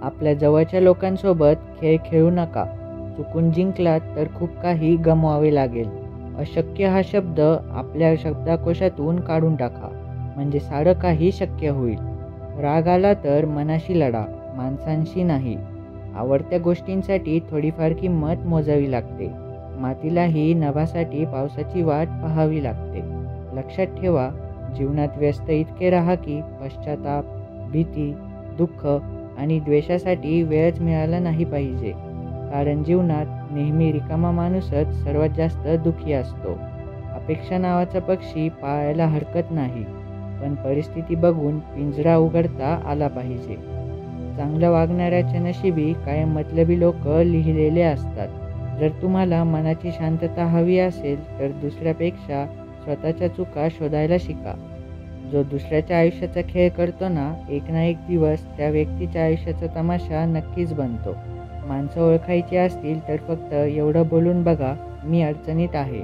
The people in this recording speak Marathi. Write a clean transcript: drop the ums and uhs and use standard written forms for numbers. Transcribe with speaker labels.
Speaker 1: आपल्या जवळच्या लोकांसोबत खेळ खेळू नका. चुकून जिंकलात तर खूप काही गमवावे लागेल. अशक्य हा शब्द आपल्या शब्दकोशातून काढून टाका, म्हणजे सारं काही शक्य होईल. राग आला तर मनाशी लढा, माणसांशी नाही. आवडत्या गोष्टींसाठी थोडीफार किंमत मोजावी लागते. मातीलाही नभासाठी पावसाची वाट पाहावी लागते. लक्षात ठेवा, जीवनात व्यस्त इतके राहा की पश्चाताप, भीती, दुःख आणि द्वेषासाठी वेळच मिळाला नाही पाहिजे. कारण जीवनात नेहमी रिकामा माणूसच सर्वात जास्त दुःखी असतो. अपेक्षा नावाचा पक्षी पाळायला हरकत नाही, पण परिस्थिती बघून पिंजरा उघडता आला पाहिजे. चांगलं वागणाऱ्याच्या नशिबी कायम मतलबी लोक लिहिलेले असतात. जर तुम्हाला मनाची शांतता हवी असेल तर दुसऱ्यापेक्षा स्वतःच्या चुका शोधायला शिका. जो दुसऱ्याच्या आयुष्याचा खेळ करतो ना, एक ना एक दिवस त्या व्यक्तीच्या आयुष्याचा तमाशा नक्कीच बनतो. माणसं ओळखायची असतील तर फक्त एवढं बोलून बघा, मी अडचणीत आहे.